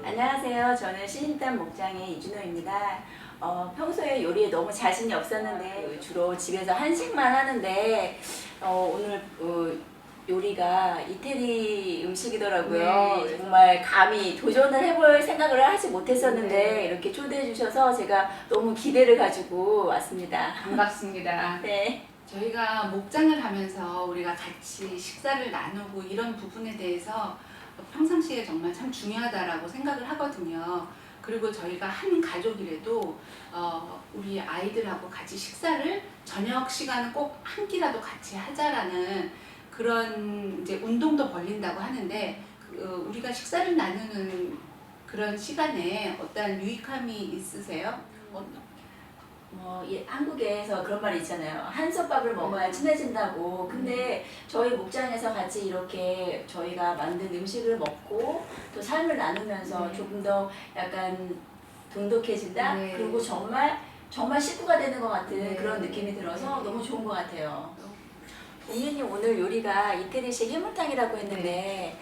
안녕하세요. 저는 신임당 목장의 이준호입니다. 평소에 요리에 너무 자신이 없었는데 주로 집에서 한식만 하는데 오늘 요리가 이태리 음식이더라고요. 네. 정말 감히 도전을 해볼 생각을 하지 못했었는데 네. 이렇게 초대해 주셔서 제가 너무 기대를 가지고 왔습니다. 반갑습니다. 네. 저희가 목장을 하면서 우리가 같이 식사를 나누고 이런 부분에 대해서 평상시에 정말 참 중요하다라고 생각을 하거든요. 그리고 저희가 한 가족이라도 우리 아이들하고 같이 식사를 저녁 시간은 꼭 한 끼라도 같이 하자라는 그런 이제 운동도 벌린다고 하는데 우리가 식사를 나누는 그런 시간에 어떠한 유익함이 있으세요? 한국에서 그런 말이 있잖아요. 한솥밥을 먹어야 친해진다고. 근데 저희 목장에서 같이 이렇게 저희가 만든 음식을 먹고 또 삶을 나누면서 조금 더 약간 돈독해진다. 네. 그리고 정말 식구가 되는 것 같은 네. 그런 느낌이 들어서 네. 너무 좋은 것 같아요. 공유님 오늘 요리가 이태리식 해물탕이라고 했는데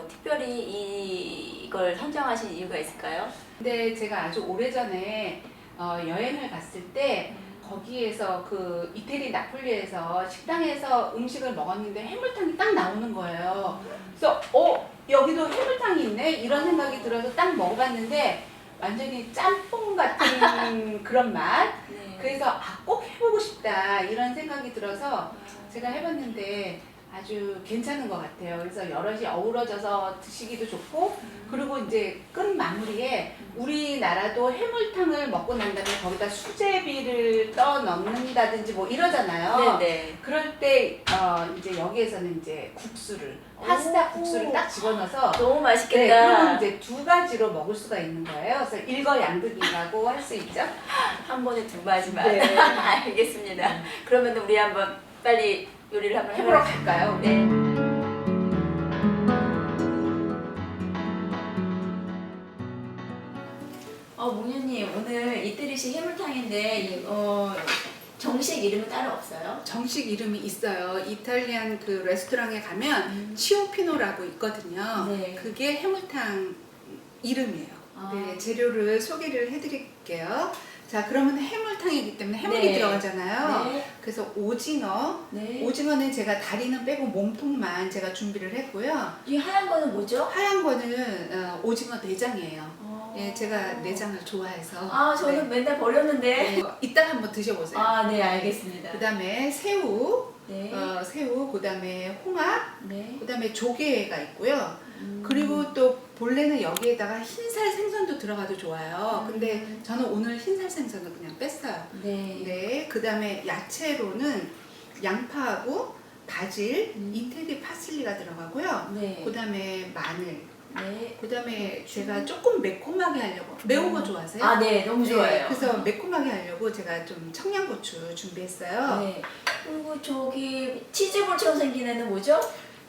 특별히 이걸 선정하신 이유가 있을까요? 근데 제가 아주 오래전에 여행을 갔을 때 거기에서 그 이태리 나폴리에서 식당에서 음식을 먹었는데 해물탕이 딱 나오는 거예요. 그래서 여기도 해물탕이 있네 이런 생각이 들어서 딱 먹어봤는데 완전히 짬뽕 같은 그런 맛. 네. 그래서 꼭 해보고 싶다 이런 생각이 들어서 제가 해봤는데 아주 괜찮은 것 같아요. 그래서 여럿이 어우러져서 드시기도 좋고, 그리고 이제 끝 마무리에 우리나라도 해물탕을 먹고 난 다음에 거기다 수제비를 떠 넣는다든지 뭐 이러잖아요. 네네. 그럴 때 이제 여기에서는 이제 파스타 국수를 딱 집어넣어서 너무 네, 맛있겠다. 그리고 이제 두 가지로 먹을 수가 있는 거예요. 그래서 일거양득이라고 할 수 있죠. 한 번에 두 가지만. 네. 알겠습니다. 그러면 우리 한번 빨리 요리를 한번 해보러 해볼까요? 갈까요? 네. 목녀님 오늘 이태리식 해물탕인데 정식 이름은 따로 없어요? 정식 이름이 있어요. 이탈리안 그 레스토랑에 가면 치오피노라고 있거든요. 네. 그게 해물탕 이름이에요. 아. 네, 재료를 소개를 해드릴게요. 자, 그러면 해물탕이기 때문에 해물이 네. 들어가잖아요. 네. 그래서 오징어. 네. 오징어는 제가 다리는 빼고 몸통만 제가 준비를 했고요. 이 하얀 거는 뭐죠? 하얀 거는 오징어 내장이에요. 어. 예, 제가 내장을 좋아해서. 저는 맨날 버렸는데. 이따가 한번 드셔보세요. 네, 알겠습니다. 그 다음에 새우, 네. 새우, 그 다음에 홍합, 네. 그 다음에 조개가 있고요. 그리고 또 본래는 여기에다가 흰살 생선도 들어가도 좋아요. 근데 저는 오늘 흰살 생선을 그냥 뺐어요. 네. 네, 그 다음에 야채로는 양파하고 바질, 이태리 파슬리가 들어가고요. 네. 그 다음에 마늘, 네. 그 다음에 제가 조금 매콤하게 하려고, 매운 거 좋아하세요? 네, 너무 좋아요. 그래서 매콤하게 하려고 제가 좀 청양고추 준비했어요. 네. 그리고 저기 치즈볼처럼 생긴 애는 뭐죠?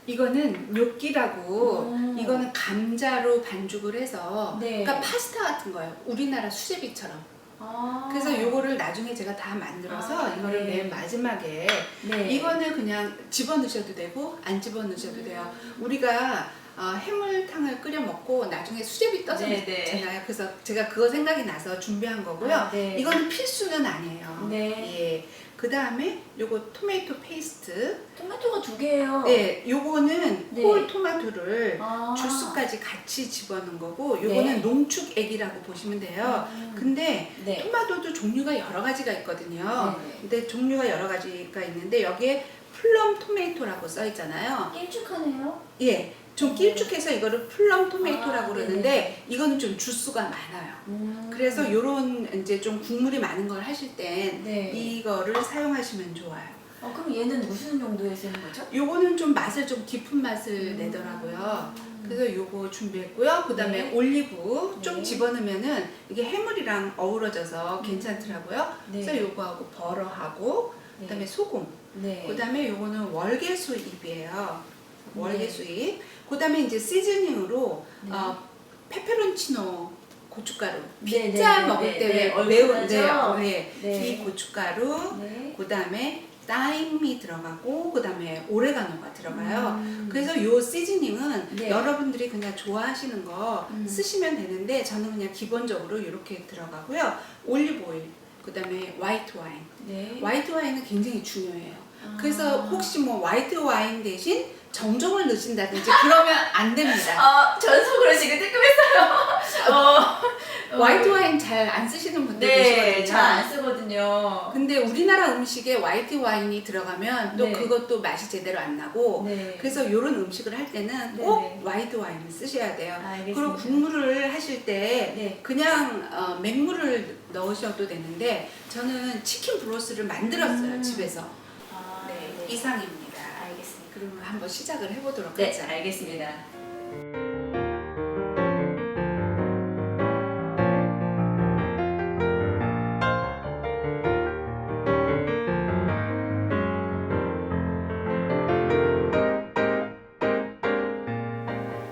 이거는 뇨끼라고, 음. 이거는 감자로 반죽을 해서, 네. 그러니까 파스타 같은 거예요. 우리나라 수제비처럼. 아. 그래서 요거를 나중에 제가 다 만들어서 이거를 네. 맨 마지막에, 네. 이거는 그냥 집어넣으셔도 되고 안 집어넣으셔도 돼요. 우리가 해물탕을 끓여 먹고 나중에 수제비 떠서 네, 네. 먹잖아요. 그래서 제가 그거 생각이 나서 준비한 거고요. 네. 이거는 필수는 아니에요. 네. 예. 그 다음에 요거 토마토 페이스트. 토마토가 2개예요. 네, 요거는 네. 홀 토마토를 아. 주스까지 같이 집어넣은 거고, 요거는 네. 농축액이라고 보시면 돼요. 근데 네. 토마토도 종류가 여러 가지가 있거든요. 네. 근데 종류가 여러 가지가 있는데 여기에 플럼 토마토라고 써 있잖아요. 길쭉하네요. 예, 좀 길쭉해서 이거를 플럼 토마토라고 아, 그러는데 네네. 이거는 좀 주스가 많아요. 그래서 요런 이제 좀 국물이 많은 걸 하실 땐 네. 이거를 사용하시면 좋아요. 그럼 얘는 무슨 용도에 쓰는 거죠? 요거는 좀 맛을 좀 깊은 맛을 내더라고요. 그래서 요거 준비했고요. 그 다음에 네. 올리브 좀 네. 집어넣으면은 이게 해물이랑 어우러져서 괜찮더라고요. 네. 그래서 요거하고 버러하고 네. 그 다음에 소금. 네. 그 다음에 요거는 월계수 잎이에요. 네. 월계수 잎. 그 다음에 이제 시즈닝으로 네. 페페론치노 고춧가루. 네, 피자 네, 먹을 네, 때 네, 왜 매운 얼큰하죠? 네. 네. 이 고춧가루. 네. 그 다음에 타임이 들어가고 그다음에 오레가노가 들어가요. 음. 그래서 요 시즈닝은 네. 여러분들이 그냥 좋아하시는 거 음. 쓰시면 되는데 저는 그냥 기본적으로 이렇게 들어가고요. 올리브 오일, 그다음에 화이트 와인. 네. 화이트 와인은 굉장히 중요해요. 아. 그래서 혹시 뭐 화이트 와인 대신 정종을 넣으신다든지 그러면 안 됩니다. 전속으로 지금 뜨끔했어요. 화이트 와인 잘 안 쓰시는 분들 네, 계시거든요. 잘 안 쓰거든요. 근데 우리나라 음식에 화이트 와인이 들어가면 또 네. 그것도 맛이 제대로 안 나고 네. 그래서 이런 음식을 할 때는 네, 꼭 네. 화이트 와인을 쓰셔야 돼요. 알겠습니다. 그리고 국물을 하실 때 네. 그냥 맹물을 넣으셔도 되는데 저는 치킨 브로스를 만들었어요. 집에서. 아, 네, 네. 이상입니다. 알겠습니다. 그러면 한번 시작을 해보도록 네, 하죠. 알겠습니다.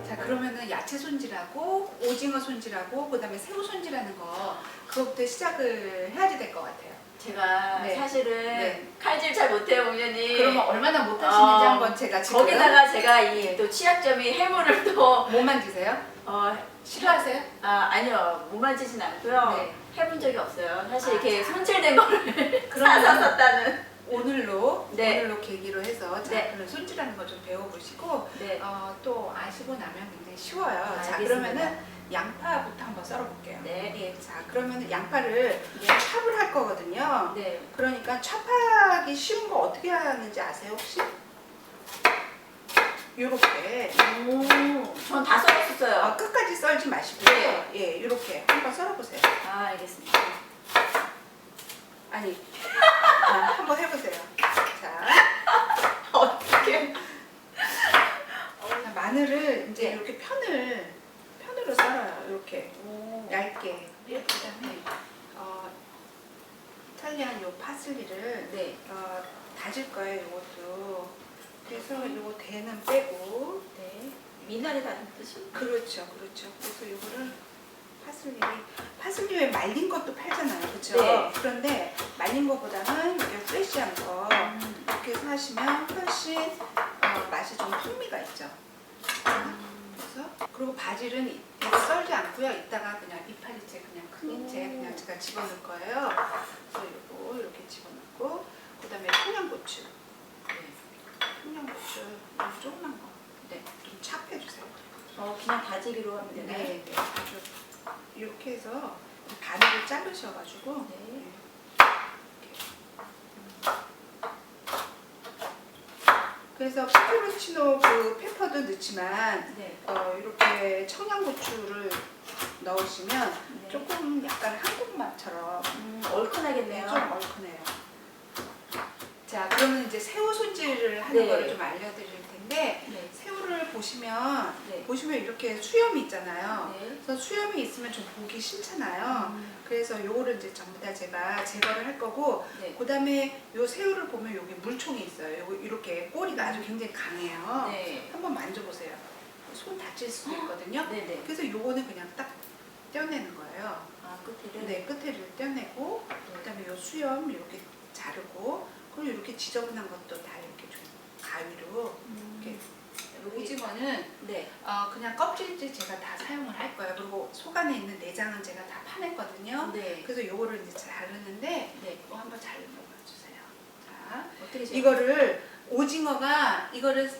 자, 그러면은 야채 손질하고 오징어 손질하고 그다음에 새우 손질하는 거 그거부터 시작을 해야지 될 것 같아요. 제가 네. 사실은 네. 칼질 잘 못해요, 공연이. 그러면 얼마나 못하시는지 한번 제가 지금 거기다가 제가 이 또 취약점이 해물을 또 못 만지세요? 싫어하세요? 아니요, 못 만지진 않고요. 네. 해본 적이 없어요. 사실 아, 이렇게 자. 손질된 거를 그러면- 사서 썼다는. 오늘로 네. 계기로 해서 자, 네. 그럼 손질하는 거 좀 배워보시고 네. 또 아시고 나면 굉장히 쉬워요. 자, 알겠습니다. 그러면은 양파부터 한번 썰어볼게요. 네. 예, 자, 그러면은 양파를 네. 찹을 할 거거든요. 네. 그러니까 찹하기 쉬운 거 어떻게 하는지 아세요 혹시? 요렇게 전 다 썰었어요. 끝까지 썰지 마시고요. 네. 예, 요렇게 한번 썰어보세요. 알겠습니다. 아니, 한번 해보세요. 자, 어떻게? 자, 마늘을 이제 네. 이렇게 편으로 썰어요. 이렇게 얇게. 네. 그다음에 이탈리안 요 파슬리를 네. 다질 거예요. 이것도. 그래서 요거 대는 빼고. 네. 미나리 다는 뜻이? 그렇죠. 그래서 요거를 파슬리 왜 말린 것도 팔잖아요. 그렇죠? 네. 그런데 말린 것보다는 이렇게 프레시한 거 이렇게 해서 하시면 훨씬 맛이 좀 풍미가 있죠. 그래서 그리고 바질은 이거 썰지 않고요. 이따가 그냥 이파리채 그냥 큰 잎채 그냥 제가 집어넣을 거예요. 그래서 이거 이렇게 집어넣고 그다음에 청양고추. 청양고추 조그만 거. 네, 좀 찹해주세요. 그냥 다지기로 하면 되나요? 네, 아주 이렇게 해서 반으로 자르셔가지고 네. 그래서 페페로치노 그 페퍼도 넣지만 네. 이렇게 청양고추를 넣으시면 네. 조금 약간 한국 맛처럼 얼큰하겠네요. 좀 얼큰해요. 자, 그러면 이제 새우 손질을 하는 네. 거를 좀 알려드릴 텐데 네. 새우를 보시면 네. 이렇게 수염이 있잖아요. 네. 그래서 수염이 있으면 좀 보기 싫잖아요. 그래서 요거를 이제 전부 다 제가 제거를 할 거고 네. 그다음에 요 새우를 보면 여기 물총이 있어요. 요거 이렇게 꼬리가 아주 굉장히 강해요. 네. 한번 만져보세요. 손 다칠 수도 있거든요. 네네. 그래서 요거는 그냥 딱 떼어내는 거예요. 끝에를. 네, 끝에를 떼어내고 그다음에 요 수염 이렇게 자르고 그리고 이렇게 지저분한 것도 다 이렇게 좀 가위로 이렇게. 오징어는 네. 그냥 껍질째 제가 다 사용을 할 거예요. 그리고 속 안에 있는 내장은 제가 다 파냈거든요. 네. 그래서 요거를 이제 자르는데 네. 이거 한번 잘 넣어주세요. 자, 어떻게 이거를 오징어가 이거를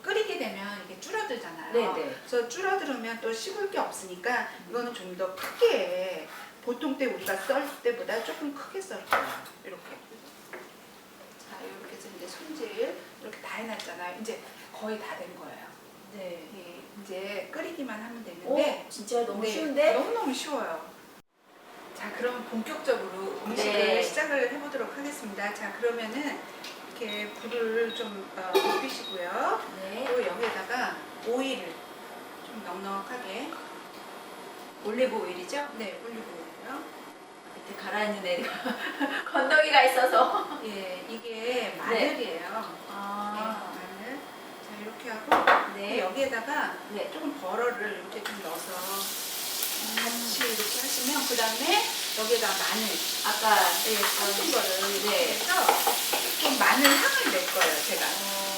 끓이게 되면 이게 줄어들잖아요. 네네. 그래서 줄어들으면 또 씹을 게 없으니까 이거는 좀 더 크게 보통 때 우리가 썰 때보다 조금 크게 썰 거예요. 이렇게. 자, 이렇게 해서 이제 손질 이렇게 다 해놨잖아요. 이제 거의 다 된 거예요. 네. 예, 이제 끓이기만 하면 되는데 진짜 너무 네, 쉬운데? 너무너무 쉬워요. 자, 그럼 본격적으로 음식을 네. 시작을 해보도록 하겠습니다. 자, 그러면은 이렇게 불을 좀 높이시고요. 네. 그리고 여기에다가 오일을 좀 넉넉하게. 올리브 오일이죠? 네, 올리브 오일이요. 밑에 가라앉는 애가 건더기가 있어서. 예, 이게 마늘이에요. 마늘. 자, 이렇게 하고 네. 여기에다가 네. 조금 버러를 이렇게 좀 넣어서 같이 이렇게 하시면 그 다음에 여기에다 마늘 아까 네, 삶은 거를 네. 해서 좀 많은 향을 낼 거예요, 제가.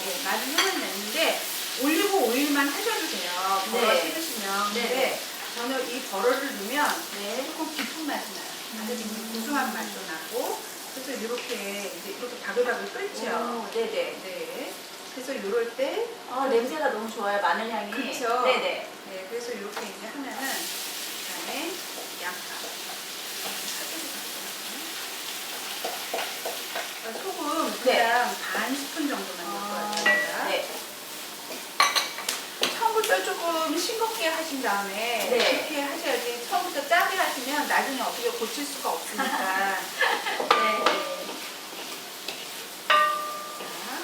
예, 많은 향을 냈는데 올리브 오일만 하셔도 돼요. 버러 네. 찍으시면. 네. 근데 저는 이 버러를 넣으면 네. 조금 깊은 맛이 나요. 아주 고소한 맛도 나고. 그래서 이렇게 이제 이렇게 바글바글 끓죠. 오, 네네. 네. 그래서 이럴 때 냄새가 너무 좋아요. 마늘 향이. 그쵸. 네네. 네, 그래서 이렇게 이제 하면은 그다음에 양파. 소금 네. 그냥 반 스푼 정도만 넣을 거예요. 제가. 네. 처음부터 조금 싱겁게 하신 다음에 네. 그렇게 하셔야지. 처음부터 짜게 하시면 나중에 어떻게 고칠 수가 없으니까. 네. 자,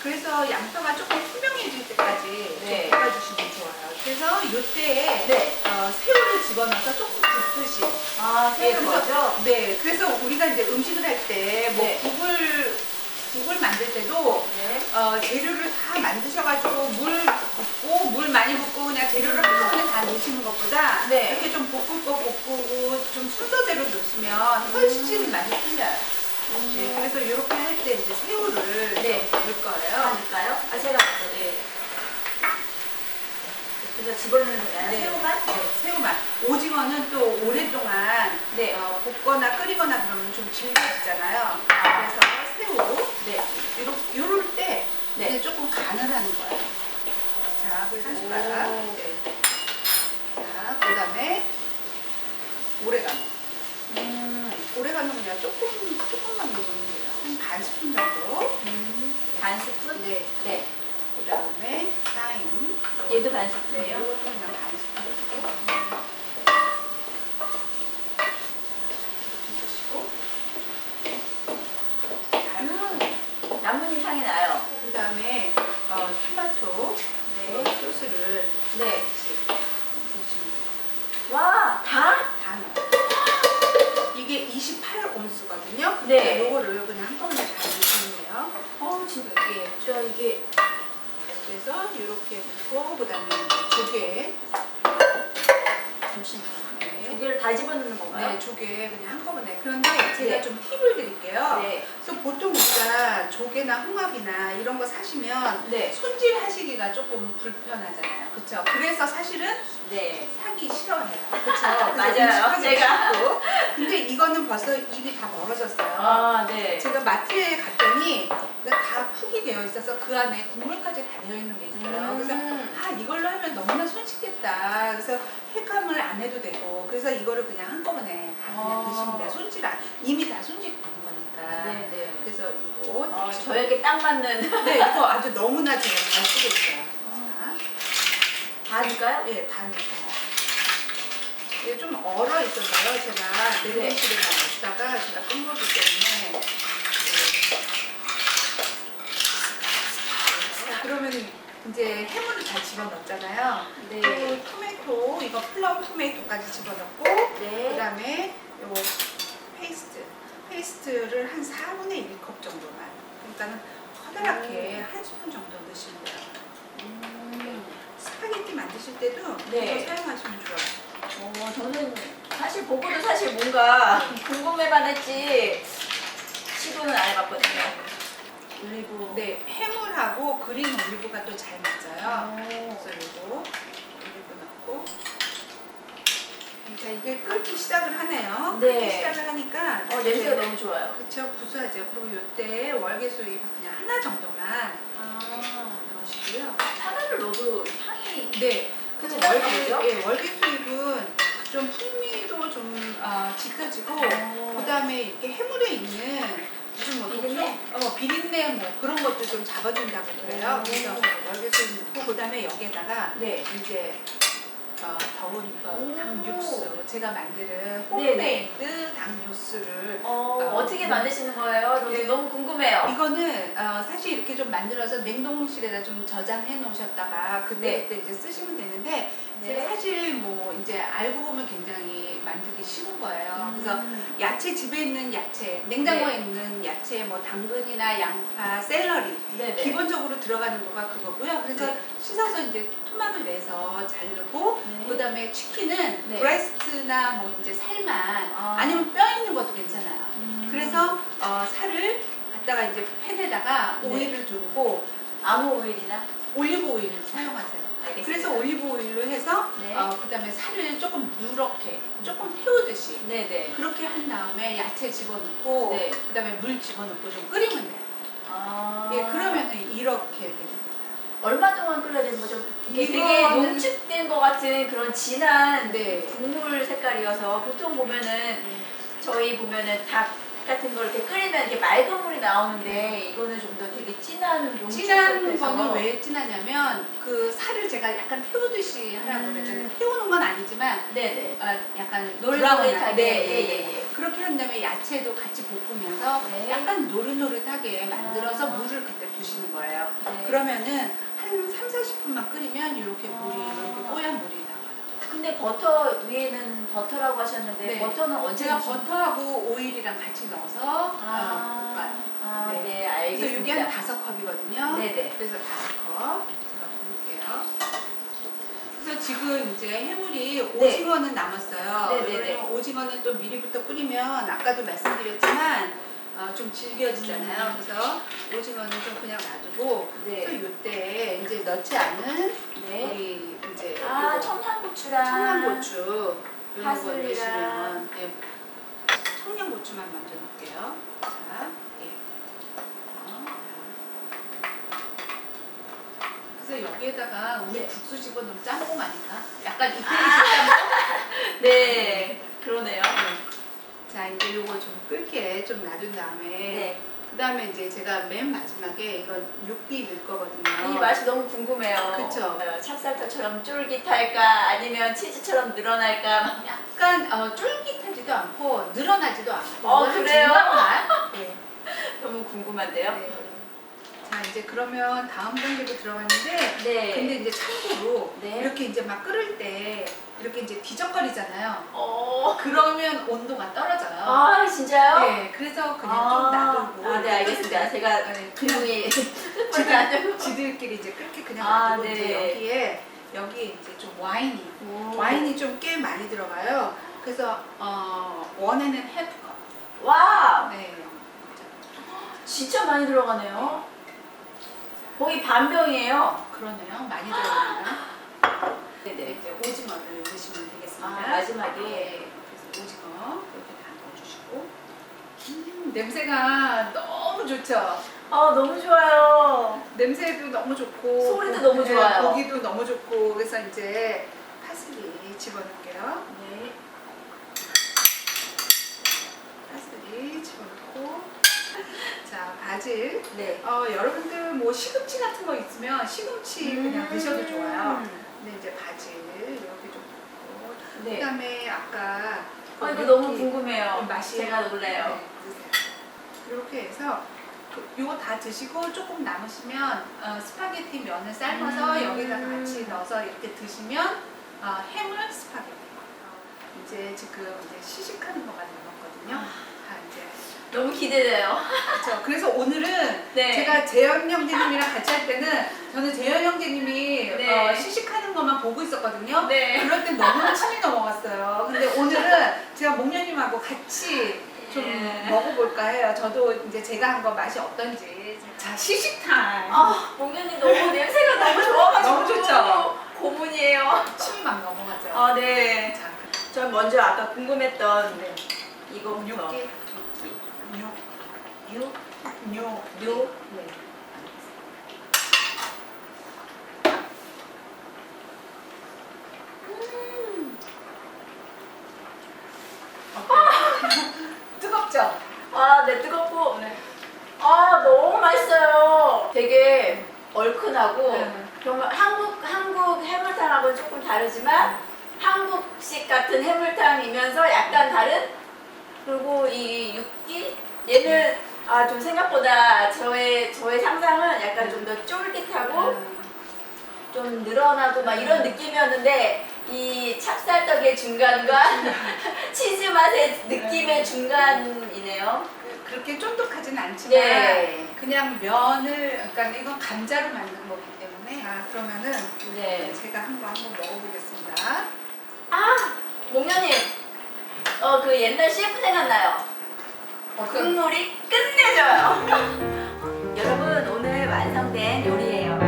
그래서 양파가 조금 투명해질 때까지 네. 좀 볶아주시면 좋아요. 그래서 이때에 네. 새우를 집어넣어서 조금 붓듯이. 새우를 그래서- 먼저. 네, 그래서 우리가 이제 음식을 할 때 뭐 네. 국을 만들 때도 네. 재료를 다 만드셔가지고 물 붓고 물 많이 붓고 그냥 재료를 한꺼번에 다 넣으시는 것보다 네. 이렇게 좀 볶을 거 볶고 좀 순서대로 넣으시면 훨씬 맛이 틀려요. 네, 그래서 이렇게 할 때 이제 새우를 네. 좀 넣을 거예요. 넣을까요? 제가 먼저. 네. 그래서 집어넣는 거예요. 네. 새우만? 네, 새우만. 오징어는 또 오랫동안 네. 볶거나 끓이거나 그러면 좀 질겨지잖아요. 아. 그래서 새우 네. 요럴 때 네. 이제 조금 간을 하는 거예요. 자, 그래서 한 숟가락. 오. 네. 자, 그다음에 오레가노. 오레가노 그냥 조금만 넣으면 돼요. 한 반 스푼 정도. 반 스푼? 네. 네. 그다음에 타임. 얘도 반 네, 스푼이요? 이것도 그냥 반 스푼 정도. 넣으시고. 나뭇잎 향이 나요. 그 다음에 토마토 네. 소스를 네. 넣으시면 돼요. 와, 다? 다 넣어요. 이게 28온스거든요. 네. 요거를 그냥 한꺼번에 다 넣으시면 돼요. 진짜 이게. 그래서 이렇게 넣고 그 다음에 조개. 잠시만요. 네. 조개를 다 집어넣는 건가요? 네, 조개 그냥 한꺼번에. 그런데 제가 네. 좀 팁을 드릴게요. 네. 그래서 보통 우리가 조개나 홍합이나 이런 거 사시면 네. 손질하시기가 조금 불편하잖아요. 그렇죠? 그래서 사실은 네. 사기 싫어해요. 맞아요. 제가. 근데 이거는 벌써 입이 다 멀어졌어요. 네. 제가 마트에 갔더니 다 푹이 되어 있어서 그 안에 국물까지 다 되어 있는 게 있어요. 그래서 이걸로 하면 너무나 손쉽겠다. 그래서 횟감을 안 해도 되고 그래서 이거를 그냥 한꺼번에 다 그냥 드시면 돼요. 이미 다 손질된 거니까. 네네. 그래서 이거 저에게 딱 맞는. 네, 이거 아주 너무나 제가 잘 쓰고 있어요. 다 넣을까요? 네, 다 넣어요. 이게 좀 얼어 있어서요. 제가 냉동실에 넣었다가 제가 끈 거기 때문에. 그러면 이제 해물을 다 집어넣었잖아요. 네. 또 토마토, 이거 플럼 토마토까지 집어넣고, 네. 그 다음에 요 페이스트를 한 4분의 1컵 정도만. 그러니까는 커다랗게 한 스푼 정도 넣으시면 돼요. 스파게티 만드실 때도 네. 이거 사용하시면 좋아요. 저는 사실 보고도 사실 뭔가 궁금해만 했지 시도는 안 해봤거든요. 올리브. 네, 해물하고 그린 올리브가 또 잘 맞아요. 그래서 이거 올리브 넣고. 자, 이게 끓기 시작을 하네요. 네. 끓기 시작을 하니까. 냄새가 너무 좋아요. 그쵸, 구수하죠. 그리고 이때 월계수잎 그냥 하나 정도만 넣으시고요. 하나를 넣어도 향이. 네. 그쵸, 월계수잎은 좀 풍미도 좀 짙어지고, 그 다음에 이렇게 해물에 있는 무슨 뭐 비린내? 비린내 뭐 그런 것도 좀 잡아준다고 그래요. 오. 그래서 월계수잎 넣고, 그 다음에 여기에다가 네. 이제 더운 오. 닭 육수, 제가 만드는 네네. 홈메이드 닭 육수를 어떻게 만드시는 거예요? 저도 네. 너무 궁금해요. 이거는 사실 이렇게 좀 만들어서 냉동실에다 좀 저장해 놓으셨다가 그때 이제 쓰시면 되는데 네. 제가 사실 뭐 이제 알고 보면 굉장히 만들기 쉬운 거예요. 그래서 야채, 집에 있는 야채, 냉장고에 네. 있는 야채, 뭐 당근이나 양파, 샐러리 네네. 기본적으로 들어가는 거가 그거고요. 그래서 네. 씻어서 이제 토막을 내서 자르고 네. 그다음에 치킨은 네. 브레스트나 뭐 이제 살만 아니면 뼈 있는 것도 괜찮아요. 그래서 살을 이따가 이제 팬에다가 네. 오일을 두르고 아무 오일이나? 올리브 오일을 사용하세요. 알겠습니다. 그래서 올리브 오일로 해서 네. 그다음에 살을 조금 누렇게 조금 태우듯이 네네. 그렇게 한 다음에 야채 집어넣고 네. 그다음에 물 집어넣고 좀 끓이면 돼요. 아. 예, 그러면 이렇게 됩니다. 얼마 동안 끓여야 되는 거죠? 이게 되게 이거는- 농축된 것 같은 그런 진한 네. 국물 색깔이어서 보통 보면은 저희 보면은 닭 같은 걸 이렇게 끓이면 이렇게 맑은 물이 나오는데 이거는 좀 더 되게 진한 농축 진한 상태에서. 거는 왜 진하냐면 그 살을 제가 약간 태우듯이 하라고 그랬잖아요. 태우는 건 아니지만 네네. 약간 노릇노릇하게. 브라운한, 네, 예예예. 그렇게 한 다음에 야채도 같이 볶으면서 네. 약간 노릇노릇하게 만들어서 아. 물을 그때 부시는 거예요. 네. 그러면은 한 3-40분만 끓이면 이렇게 물이 아. 이렇게 뽀얀 물이 나와요. 근데 버터 위에는 버터라고 하셨는데 네. 버터는 언제 제가 넣으신- 버터하고 오일이랑 같이 넣어서 아, 볶아요. 아, 네. 네, 그래서 이게 알겠습니다. 한 5컵이거든요. 네네. 그래서 5컵 제가 부을게요. 그래서 지금 이제 해물이 오징어는 남았어요. 네네네. 왜냐면 오징어는 또 미리부터 끓이면 아까도 말씀드렸지만 좀 질겨지잖아요. 그래서 오징어는 좀 그냥 놔두고 네. 그래서 이때 이제 넣지 않은 네. 우리 이제 아, 요거 청양고추랑 청양고추 이런 거 파슬리랑. 넣으시면 청양고추만 먼저 넣을게요. 자, 예. 그래서 여기에다가 우리 네. 국수 집어넣으면 짬뽕 아닌가? 약간 이태리 식감. 네, 그러네요. 자, 이제 요거 좀 끓게 좀 놔둔 다음에 네. 그 다음에 이제 제가 맨 마지막에 이건 육기 넣을 거거든요. 이 맛이 너무 궁금해요. 그쵸. 찹쌀떡처럼 쫄깃할까 아니면 치즈처럼 늘어날까. 약간 쫄깃하지도 않고 늘어나지도 않고 한 그래요? 중간맛. 네. 너무 궁금한데요. 네. 자, 이제 그러면 다음 단계로 들어갔는데 네. 근데 이제 참고로 네. 이렇게 이제 막 끓을 때 이렇게 이제 뒤적거리잖아요. 어. 그러면 온도가 떨어져요. 아, 진짜요? 네, 그래서 그냥 좀 놔두고. 아, 네, 알겠습니다. 제가 네, 근육이 지들끼리 이제 끓게 그냥 아, 놔두고 네. 이제 여기에 이제 좀 와인이 좀 꽤 많이 들어가요. 그래서 원에는 해프컵. 와우, 네. 진짜 많이 들어가네요. 거의 반 병이에요. 그러네요. 많이 들어가네요. 네, 네네. 이제 오징어를 넣으시면 되겠습니다. 아, 마지막에. 네, 그래서 오징어 이렇게 다 넣어주시고. 냄새가 너무 좋죠. 아, 너무 좋아요. 냄새도 너무 좋고 소리도 너무 좋아요. 고기도 너무 좋고 그래서 이제 파슬리 집어넣을게요. 네. 파슬리 집어넣고 자 바질. 네. 여러분들 뭐 시금치 같은 거 있으면 시금치 그냥 넣으셔도 좋아요. 근데 이제 바질 이렇게 좀 넣고 네. 그다음에 아까 이거 그 너무 이렇게 궁금해요. 맛이 제가 놀래요. 네, 드세요. 이렇게 해서 요거 다 드시고 조금 남으시면 스파게티 면을 삶아서 여기다 같이 넣어서 이렇게 드시면 해물 스파게티. 이제 지금 이제 시식하는 것만 남았거든요. 다 이제 너무 기대돼요. 그렇죠. 그래서 오늘은 네. 제가 재현 형제님이랑 같이 할 때는 저는 재현 형제님이 네. 시식하는 것만 보고 있었거든요. 네. 그럴 때 너무 침이 넘어갔어요. 근데 오늘은 제가 목련님하고 같이 좀 네. 먹어볼까 해요. 저도 이제 제가 한 거 맛이 어떤지. 자, 시식 타임. 아, 목련님 너무 냄새가 너무 좋아가지고 너무 좋죠? 고문이에요. 침이 막 넘어가죠. 아, 네. 자, 전 먼저 아까 궁금했던 네. 이거부터. 육개. 육. 요. 네. 뜨겁죠? 아, 네, 뜨겁고. 네. 아, 너무 맛있어요. 되게 얼큰하고 네. 정말 한국 해물탕하고는 조금 다르지만 한국식 같은 해물탕이면서 약간 다른. 그리고 이 육기 얘는 좀 생각보다 저의 상상은 약간 좀 더 쫄깃하고 좀 늘어나고 막 이런 느낌이었는데 이 찹쌀떡의 중간과 치즈 맛의 느낌의 중간이네요. 그렇게 쫀득하진 않지만 네. 그냥 면을 그러니까 이건 감자로 만든 거기 때문에 그러면은 네. 제가 한번 먹어보겠습니다. 아, 목련님, 그 옛날 CF 생각나요. 국물이 끝내줘요. 여러분 오늘 완성된 요리예요.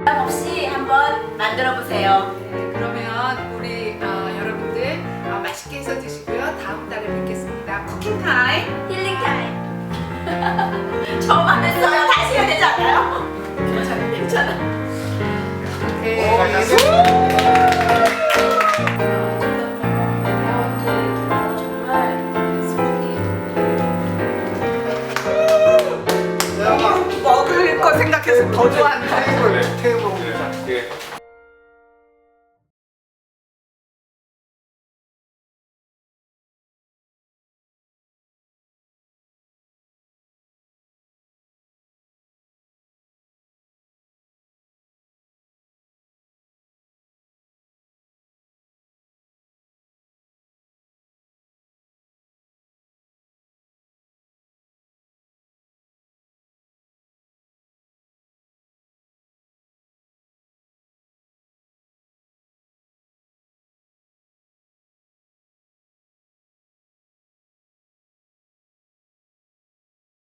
부담 없이 한번 만들어 보세요. 네, 그러면 우리 여러분들 맛있게 해서 드시고요. 다음 달에 뵙겠습니다. 쿠킹 타임. 힐링 타임. 처음 안 했어요. 다시 해야 되지 않아요? 괜찮아, 괜찮아. 오케이. 내가 먹을 거 생각해서 더 좋아한다. 테이블 먹자.